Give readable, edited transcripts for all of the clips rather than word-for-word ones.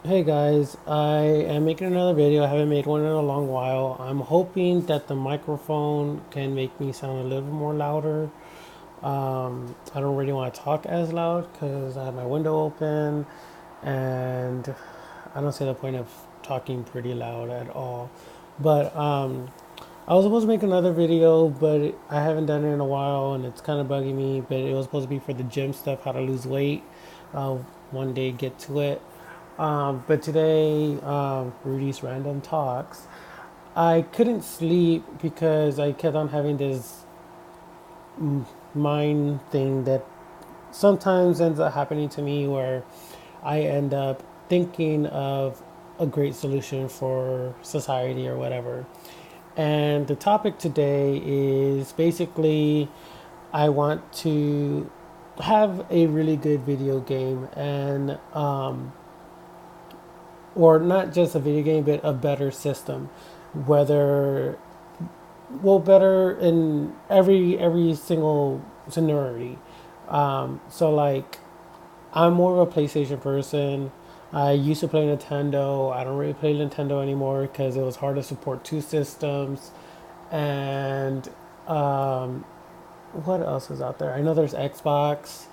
Hey guys, I am making another video. I haven't made one in a long while. I'm hoping that the microphone can make me sound a little more louder. I don't really want to talk as loud because I have my window open and I don't see the point of talking pretty loud at all. But I was supposed to make another video, but I haven't done it in a while and it's kind of bugging me. But it was supposed to be for the gym stuff, how to lose weight. I'll one day get to it. But today, Rudy's Random Talks, I couldn't sleep because I kept on having this mind thing that sometimes ends up happening to me where I end up thinking of a great solution for society or whatever. And the topic today is basically I want to have a really good video game and or not just a video game, but a better system. Whether better in every single scenario. So like, I'm more of a PlayStation person. I used to play Nintendo. I don't really play Nintendo anymore because it was hard to support two systems. And um, what else is out there? I know there's Xbox.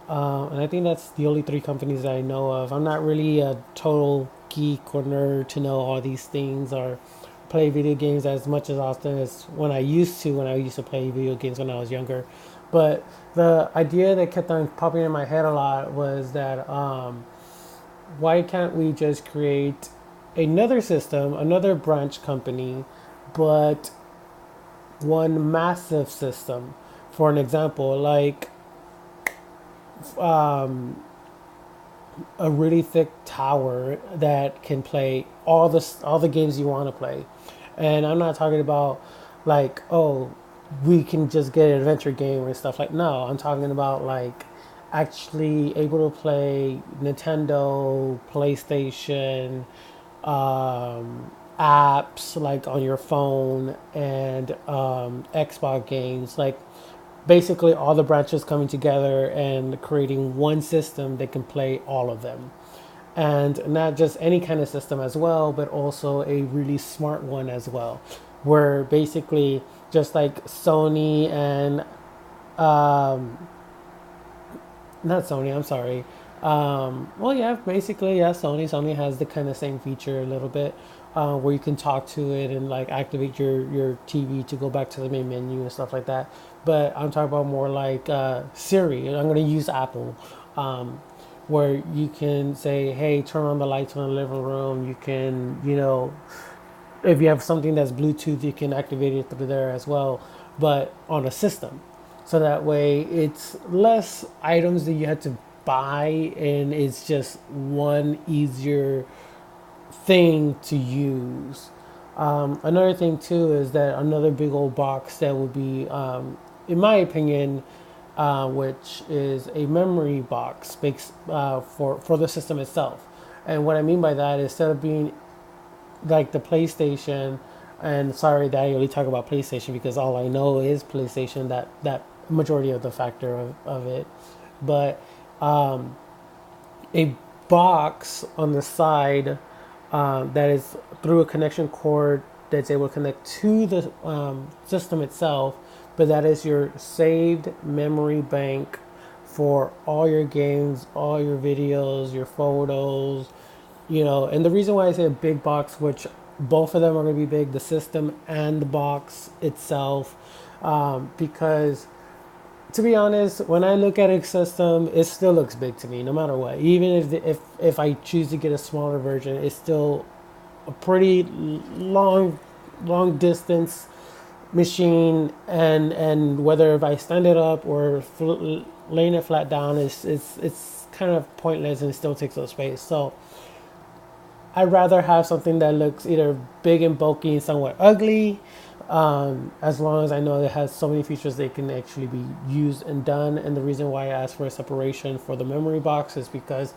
And I think that's the only three companies that I know of. I'm not really a total geek or nerd to know all these things or play video games as much as often as when I used to play video games when I was younger. But the idea that kept on popping in my head a lot was that why can't we just create another system, another branch company, but one massive system? For an example, like um, a really thick tower that can play all the games you want to play. And I'm not talking about like, oh, we can just get an adventure game and stuff like. No, I'm talking about like actually able to play Nintendo, PlayStation, apps like on your phone and Xbox games, like basically all the branches coming together and creating one system that can play all of them. And not just any kind of system as well, but also a really smart one as well, where basically just like Sony and not Sony, I'm sorry. Well, yeah, basically, yeah, Sony has the kind of same feature a little bit, where you can talk to it and like activate your TV to go back to the main menu and stuff like that. But I'm talking about more like Siri. And I'm going to use Apple, um, where you can say, "Hey, turn on the lights in the living room." You can, if you have something that's Bluetooth, you can activate it through there as well, but on a system. So that way it's less items that you had to buy and it's just one easier thing to use. Another thing too is that another big old box that would be, in my opinion, which is a memory box for the system itself. And what I mean by that is instead of being like the PlayStation, and sorry that I only talk about PlayStation because all I know is PlayStation, that majority of the factor of it, but a box on the side that is through a connection cord that's able to connect to the system itself, but that is your saved memory bank for all your games, all your videos, your photos, and the reason why I say a big box, which both of them are going to be big, the system and the box itself, because to be honest, when I look at a system, it still looks big to me, no matter what. Even if I choose to get a smaller version, it's still a pretty long distance machine, and whether if I stand it up or laying it flat down, it's kind of pointless and it still takes up space. So I'd rather have something that looks either big and bulky and somewhat ugly, as long as I know it has so many features that can actually be used and done. And the reason why I asked for a separation for the memory box is because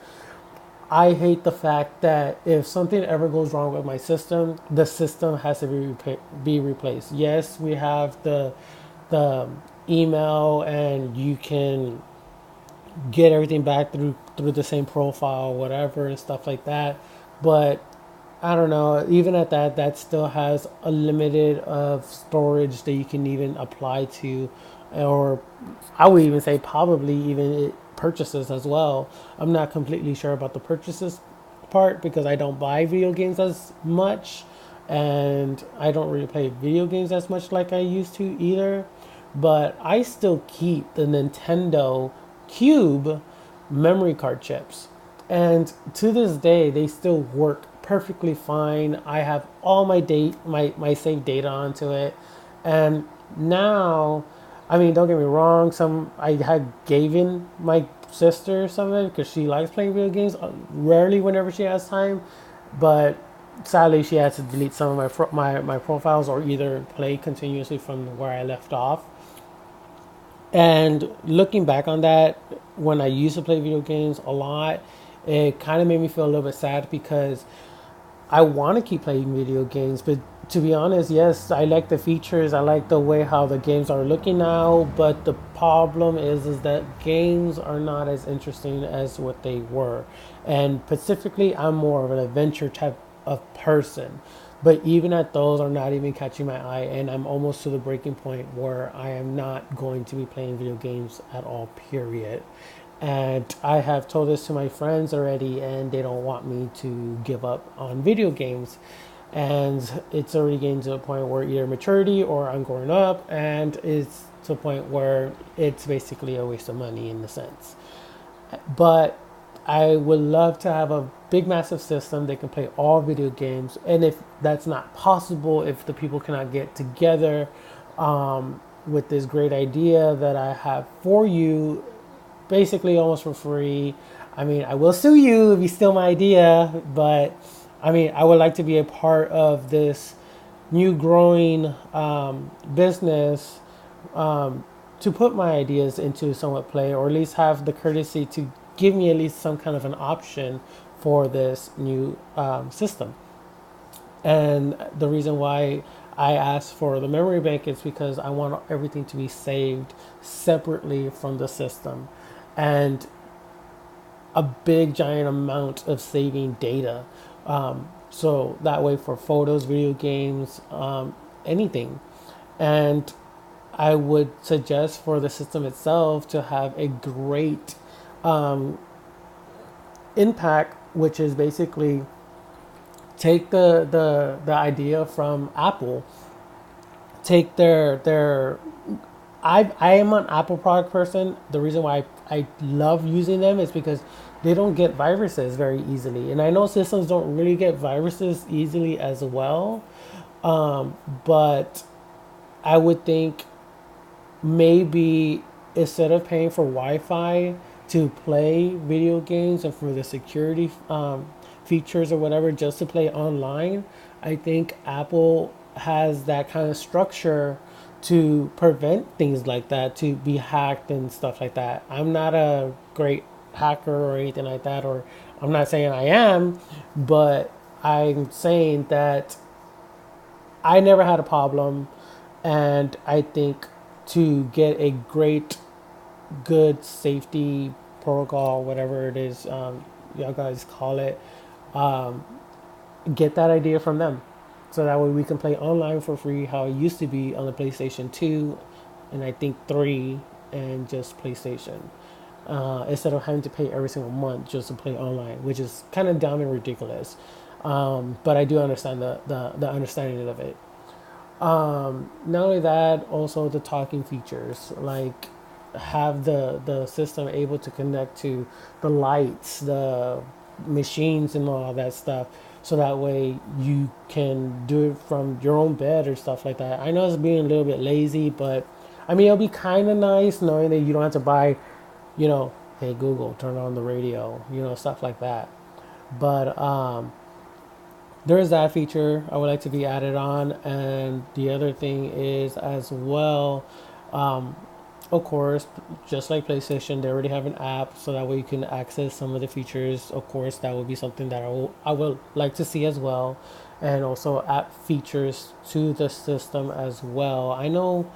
I hate the fact that if something ever goes wrong with my system, the system has to be replaced. Yes, we have the email and you can get everything back through the same profile, whatever, and stuff like that. But I don't know. Even at that, that still has a limited of storage that you can even apply to, or I would even say probably even purchases as well. I'm not completely sure about the purchases part because I don't buy video games as much, and I don't really play video games as much like I used to either. But I still keep the Nintendo Cube memory card chips. And to this day, they still work perfectly fine. I have all my saved data onto it. And now, I mean, don't get me wrong, some I had given my sister some of it because she likes playing video games, rarely whenever she has time. But sadly, she had to delete some of my profiles or either play continuously from where I left off. And looking back on that, when I used to play video games a lot, it kind of made me feel a little bit sad because I want to keep playing video games. But to be honest, yes, I like the features. I like the way how the games are looking now. But the problem is that games are not as interesting as what they were. And specifically, I'm more of an adventure type of person. But even at those are not even catching my eye, and I'm almost to the breaking point where I am not going to be playing video games at all, period. And I have told this to my friends already, and they don't want me to give up on video games. And it's already getting to a point where either maturity or I'm growing up, and it's to a point where it's basically a waste of money in the sense. But I would love to have a big, massive system that can play all video games. And if that's not possible, if the people cannot get together with this great idea that I have for you, basically almost for free. I mean, I will sue you if you steal my idea, but I mean, I would like to be a part of this new growing business to put my ideas into somewhat play, or at least have the courtesy to give me at least some kind of an option for this new system. And the reason why I asked for the memory bank is because I want everything to be saved separately from the system. And a big giant amount of saving data. So that way for photos, video games, anything. And I would suggest for the system itself to have a great impact, which is basically take the idea from Apple, take their I am an Apple product person. The reason why I love using them is because they don't get viruses very easily. And I know systems don't really get viruses easily as well. But I would think maybe instead of paying for Wi-Fi to play video games and for the security features or whatever just to play online, I think Apple has that kind of structure to prevent things like that, to be hacked and stuff like that. I'm not a great hacker or anything like that, or I'm not saying I am, but I'm saying that I never had a problem. And I think to get a great, good safety protocol, whatever it is, y'all guys call it, get that idea from them. So that way we can play online for free how it used to be on the PlayStation 2 and I think 3 and just PlayStation. Instead of having to pay every single month just to play online, which is kind of dumb and ridiculous. But I do understand the understanding of it. Not only that, also the talking features, like have the system able to connect to the lights, the machines, and all that stuff. So that way you can do it from your own bed or stuff like that. I know it's being a little bit lazy, but I mean, it'll be kind of nice knowing that you don't have to buy, hey Google, turn on the radio, stuff like that. But there is that feature I would like to be added on. And the other thing is as well, of course, just like PlayStation, they already have an app, so that way you can access some of the features. Of course, that would be something that I would like to see as well, and also app features to the system as well. I know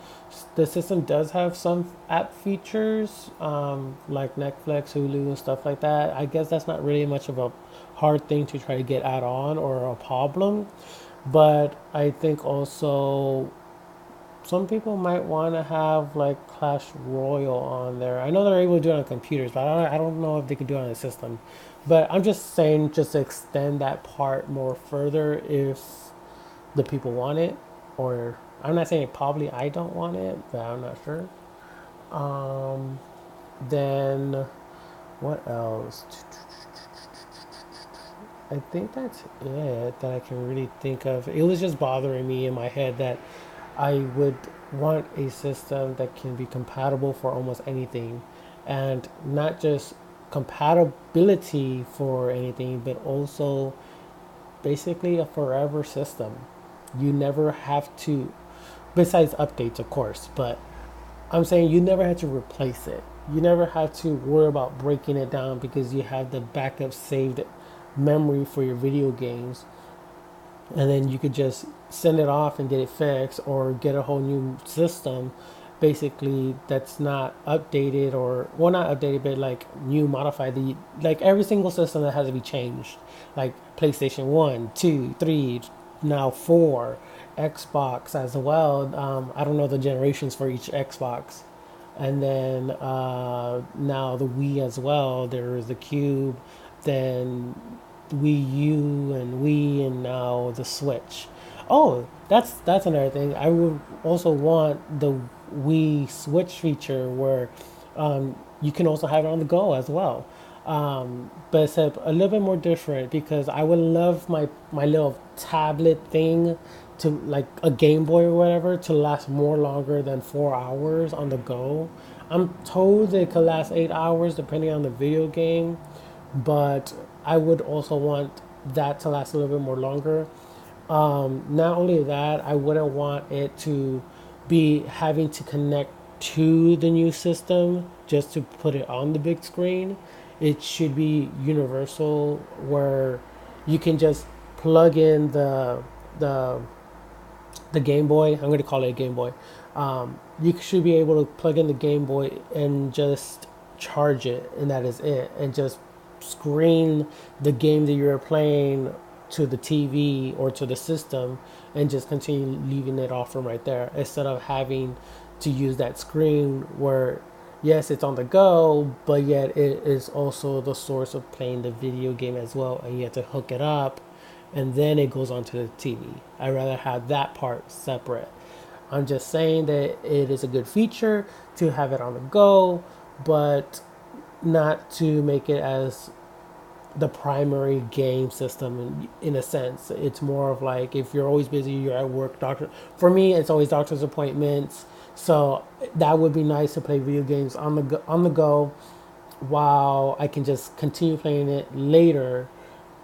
the system does have some app features, like Netflix, Hulu, and stuff like that. I guess that's not really much of a hard thing to try to get add on or a problem, but I think also some people might want to have like Clash Royale on there. I know they're able to do it on computers, but I don't know if they can do it on the system. But I'm just saying, just to extend that part more further if the people want it, or I'm not saying probably I don't want it, but I'm not sure. Um, then what else? I think that's it that I can really think of. It was just bothering me in my head that I would want a system that can be compatible for almost anything, and not just compatibility for anything, but also basically a forever system. You never have to, besides updates, of course, but I'm saying you never had to replace it. You never had to worry about breaking it down because you have the backup saved memory for your video games, and then you could just send it off and get it fixed or get a whole new system basically that's not updated, or well, not updated, but like new, modified, the like every single system that has to be changed, like PlayStation 1, 2, 3, now 4, Xbox as well. I don't know the generations for each Xbox. And then now the Wii as well. There's the Cube, then Wii U and Wii, and now the Switch. Oh, that's another thing. I would also want the Wii Switch feature where you can also have it on the go as well. But it's a little bit more different because I would love my little tablet thing to like a Game Boy or whatever to last more longer than 4 hours on the go. I'm told it could last 8 hours depending on the video game, but I would also want that to last a little bit more longer. Not only that, I wouldn't want it to be having to connect to the new system just to put it on the big screen. It should be universal where you can just plug in the Game Boy. I'm going to call it a Game Boy. You should be able to plug in the Game Boy and just charge it, and that is it. And just screen the game that you're playing to the TV or to the system, and just continue leaving it off from right there instead of having to use that screen where yes it's on the go, but yet it is also the source of playing the video game as well, and you have to hook it up and then it goes onto the TV. I'd rather have that part separate. I'm just saying that it is a good feature to have it on the go, but not to make it as the primary game system in a sense. It's more of like if you're always busy, you're at work, doctor. For me, it's always doctor's appointments. So that would be nice to play video games on the go while I can just continue playing it later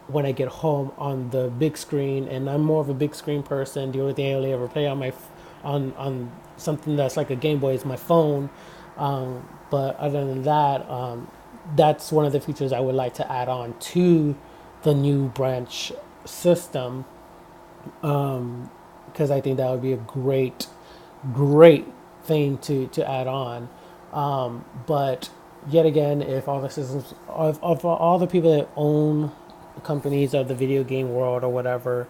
when I get home on the big screen. And I'm more of a big screen person. The only thing I only ever play on my on something that's like a Game Boy is my phone. But other than that, that's one of the features I would like to add on to the new branch system, because I think that would be a great thing to add on. But yet again, if all the systems, of all the people that own companies of the video game world or whatever,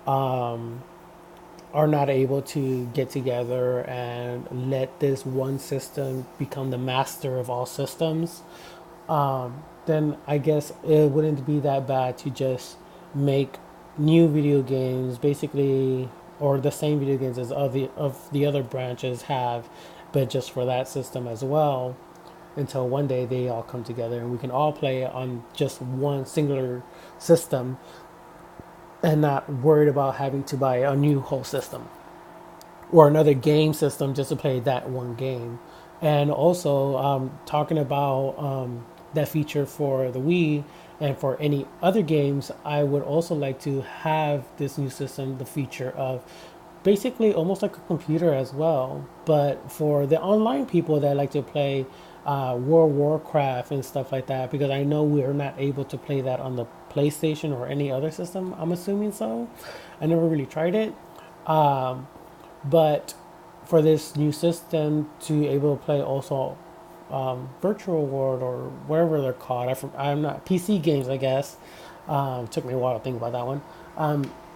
are not able to get together and let this one system become the master of all systems, then I guess it wouldn't be that bad to just make new video games, basically, or the same video games as of the other branches have, but just for that system as well. Until one day they all come together and we can all play on just one singular system, and not worried about having to buy a new whole system or another game system just to play that one game. And also, talking about that feature for the Wii and for any other games, I would also like to have this new system, the feature of basically almost like a computer as well. But for the online people that like to play World of Warcraft and stuff like that, because I know we're not able to play that on the PlayStation or any other system. I'm assuming so. I never really tried it. But for this new system to able to play also virtual world or wherever they're called, I'm not PC games, I guess. Took me a while to think about that one.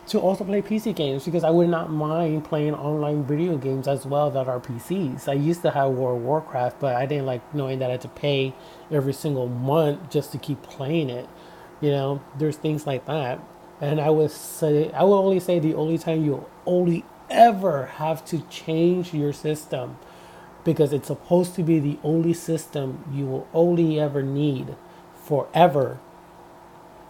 To also play PC games because I would not mind playing online video games as well that are PCs. I used to have World of Warcraft, but I didn't like knowing that I had to pay every single month just to keep playing it. There's things like that. And I would only say the only time you only ever have to change your system, because it's supposed to be the only system you will only ever need forever.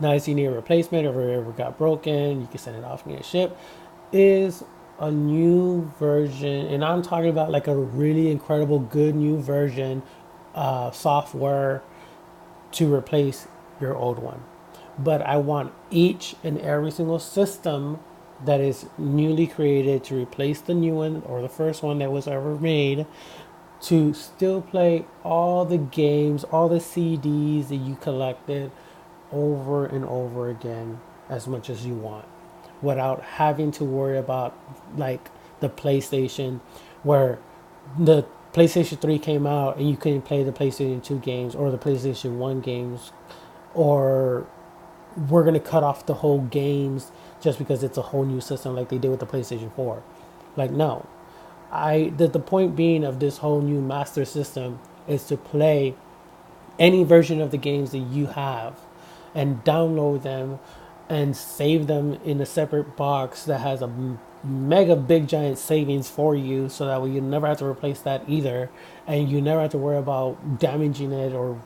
Now, if you need a replacement or it ever got broken, you can send it off and get shipped, is a new version. And I'm talking about like a really incredible, good new version software to replace your old one. But I want each and every single system that is newly created to replace the new one or the first one that was ever made to still play all the games, all the CDs that you collected over and over again as much as you want without having to worry about like the PlayStation, where the PlayStation 3 came out and you couldn't play the PlayStation 2 games or the PlayStation 1 games, or we're going to cut off the whole games just because it's a whole new system like they did with the PlayStation 4. Like, no. The point being of this whole new master system is to play any version of the games that you have and download them and save them in a separate box that has a mega big giant savings for you, so that way you never have to replace that either, and you never have to worry about damaging it or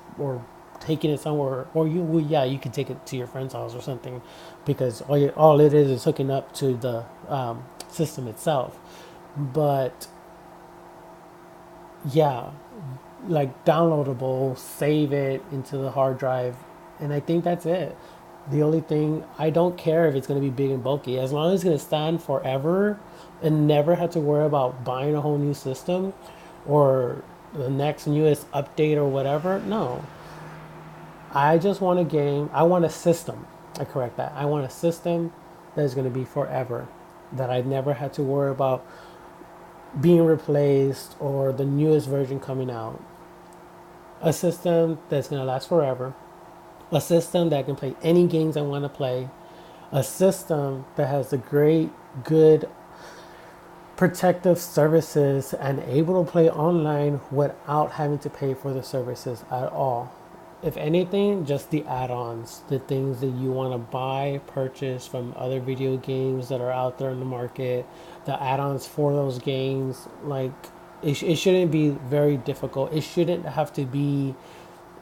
taking it somewhere, or you can take it to your friend's house or something, because all it is hooking up to the system itself. But yeah, like downloadable, save it into the hard drive, and I think that's it. The only thing, I don't care if it's going to be big and bulky, as long as it's going to stand forever and never have to worry about buying a whole new system or the next newest update or whatever. No, I just want a game. I want a system. I correct that. I want a system that is going to be forever, that I never had to worry about being replaced or the newest version coming out. A system that's going to last forever. A system that can play any games I want to play. A system that has a great, good, protective services and able to play online without having to pay for the services at all. If anything, just the add-ons, the things that you want to buy, purchase from other video games that are out there in the market, the add-ons for those games, like it shouldn't be very difficult. It shouldn't have to be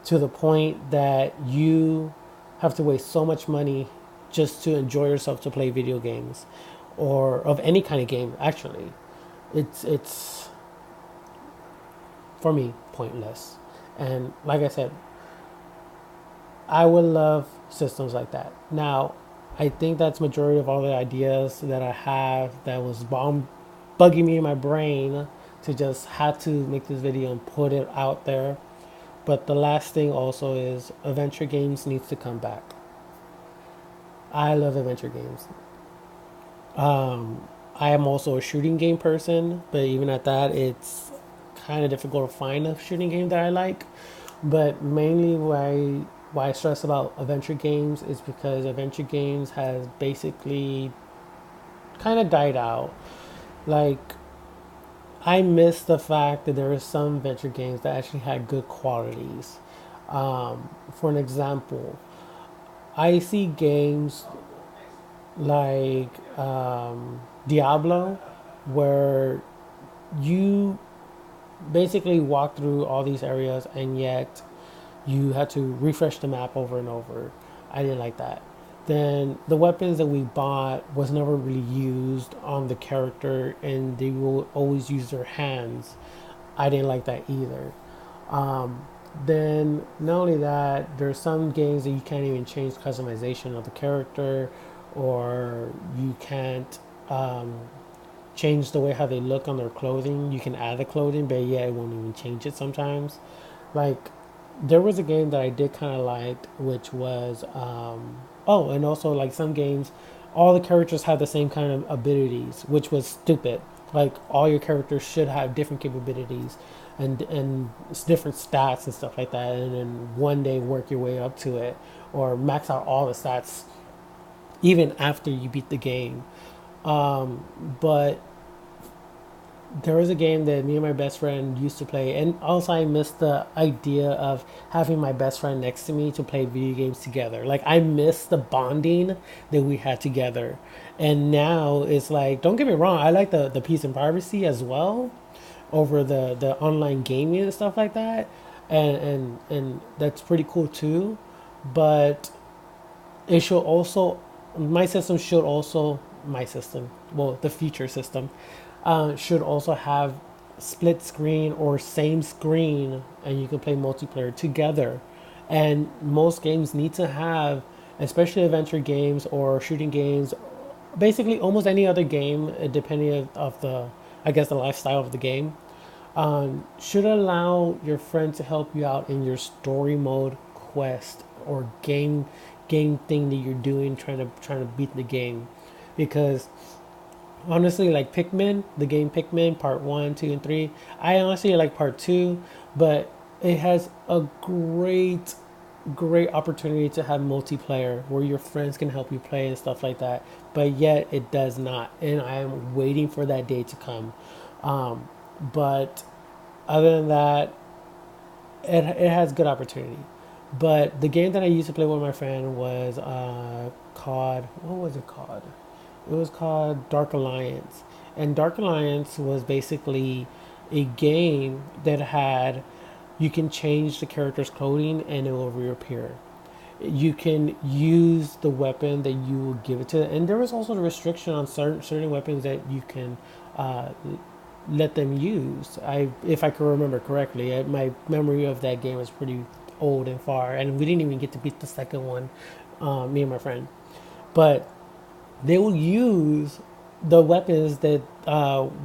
to the point that you have to waste so much money just to enjoy yourself to play video games, or of any kind of game. Actually, it's for me pointless. And like I said, I would love systems like that. Now, I think that's majority of all the ideas that I have that was bugging me in my brain to just have to make this video and put it out there. But the last thing also is adventure games needs to come back. I love adventure games. I am also a shooting game person, but even at that, it's kind of difficult to find a shooting game that I like. But mainly why I stress about adventure games is because adventure games has basically kind of died out. Like, I miss the fact that there are some adventure games that actually had good qualities. For an example, I see games like Diablo, where you basically walk through all these areas and yet you had to refresh the map over and over. I didn't like that. Then the weapons that we bought was never really used on the character, and they will always use their hands. I didn't like that either. Then not only that, there's some games that you can't even change customization of the character, or you can't change the way how they look on their clothing. You can add the clothing, but yeah, it won't even change it sometimes. Like there was a game that I did kind of like, which was oh, and also like some games, all the characters have the same kind of abilities, which was stupid. Like all your characters should have different capabilities, and it's different stats and stuff like that, and then one day work your way up to it, or max out all the stats even after you beat the game. But there was a game that me and my best friend used to play, and also I missed the idea of having my best friend next to me to play video games together. Like I miss the bonding that we had together, and now it's like, don't get me wrong, I like the peace and privacy as well over the online gaming and stuff like that, and that's pretty cool too. But it should also, my system should also, my system, well, the future system, should also have split screen or same screen, and you can play multiplayer together. And most games need to have, especially adventure games or shooting games, basically almost any other game, depending of the, I guess, the lifestyle of the game, should allow your friend to help you out in your story mode quest or game thing that you're doing, trying to beat the game. Because honestly, like Pikmin, the game Pikmin part 1, 2, and 3, I honestly like part 2, but it has a great opportunity to have multiplayer where your friends can help you play and stuff like that, but yet it does not, and I am waiting for that day to come. But other than that, it has good opportunity. But the game that I used to play with my friend was called, what was it called? It was called Dark Alliance. And Dark Alliance was basically a game that had, you can change the character's clothing and it will reappear. You can use the weapon that you will give it to, and there was also the restriction on certain weapons that you can uh, let them use. If I can remember correctly, my memory of that game is pretty old and far, and we didn't even get to beat the second one, me and my friend. But they will use the weapons that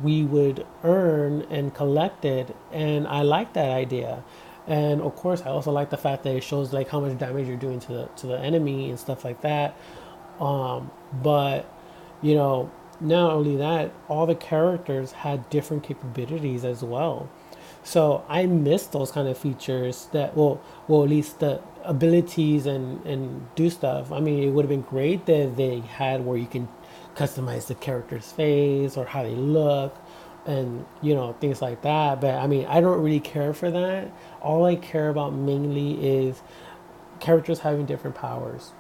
we would earn and collected, and I like that idea. And of course, I also like the fact that it shows like how much damage you're doing to the enemy and stuff like that. But you know, not only that, all the characters had different capabilities as well. So I miss those kind of features that, well, at least the abilities and do stuff. I mean, it would have been great that they had where you can customize the character's face or how they look, and things like that. But I mean, I don't really care for that. All I care about mainly is characters having different powers.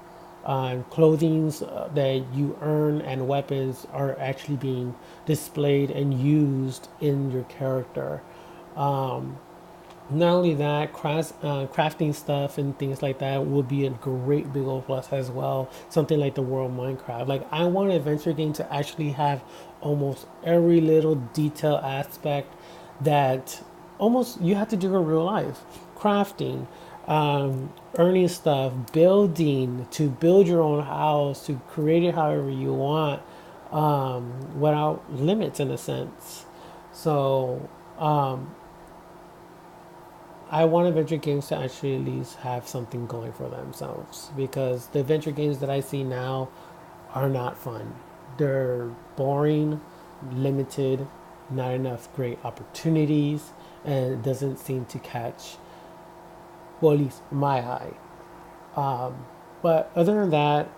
Clothings that you earn and weapons are actually being displayed and used in your character. Um, Not only that, crafting stuff and things like that would be a great big old plus as well. Something like the world Minecraft. Like I want an adventure game to actually have almost every little detail aspect that almost you have to do in real life. Crafting, earning stuff, building, to build your own house, to create it however you want, without limits in a sense. So I want adventure games to actually at least have something going for themselves, because the adventure games that I see now are not fun. They're boring, limited, not enough great opportunities, and it doesn't seem to catch, well, at least my eye. But other than that,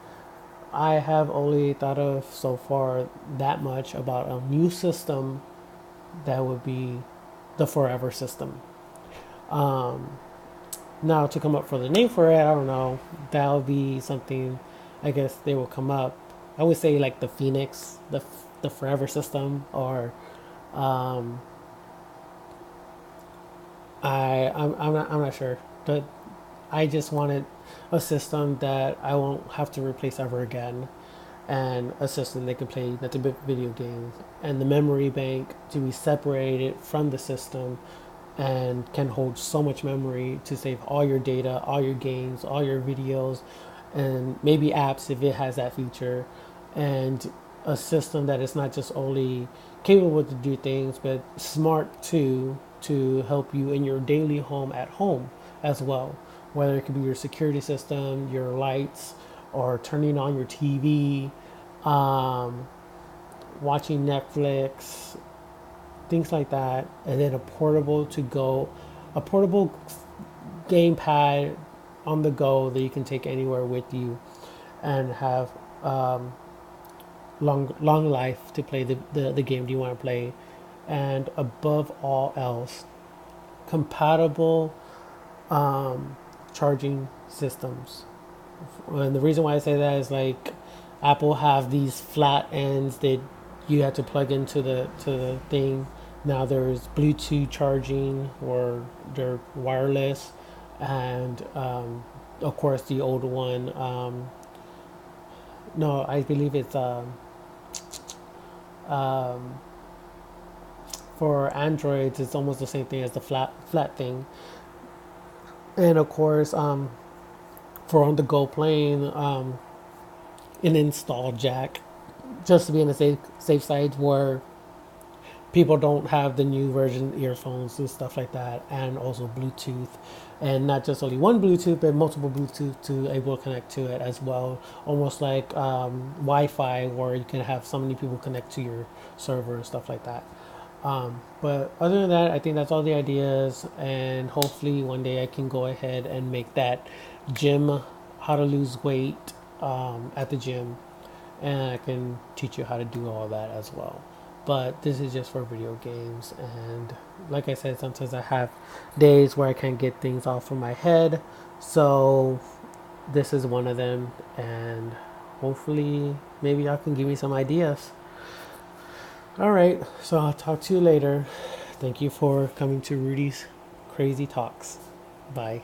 I have only thought of so far that much about a new system that would be the Forever system. Um, Now, to come up for the name for it, I don't know. That'll be something. I guess they will come up. I would say like the Phoenix, the Forever system, or um, I'm not sure. But I just wanted a system that I won't have to replace ever again, and a system that can play nothing but video games, and the memory bank to be separated from the system and can hold so much memory to save all your data, all your games, all your videos, and maybe apps if it has that feature. And a system that is not just only capable to do things, but smart too, to help you in your daily home at home as well. Whether it could be your security system, your lights, or turning on your TV, um, watching Netflix, things like that, and then a portable gamepad on the go that you can take anywhere with you, and have um, long life to play the game you want to play, and above all else, compatible charging systems. And the reason why I say that is like Apple have these flat ends that you have to plug into the thing. Now there's Bluetooth charging, or they're wireless, and of course the old one. No, I believe it's um, for Androids. It's almost the same thing as the flat thing. And of course, for on the go playing, an install jack, just to be on the safe side, where people don't have the new version earphones and stuff like that, and also Bluetooth, and not just only one Bluetooth, but multiple Bluetooth to able to connect to it as well, almost like Wi-Fi, where you can have so many people connect to your server and stuff like that. But other than that, I think that's all the ideas, and hopefully one day I can go ahead and make that gym, how to lose weight at the gym, and I can teach you how to do all that as well. But this is just for video games, and like I said, sometimes I have days where I can't get things off from my head, so this is one of them, and hopefully maybe y'all can give me some ideas. All right, so I'll talk to you later. Thank you for coming to Rudy's Crazy Talks. Bye.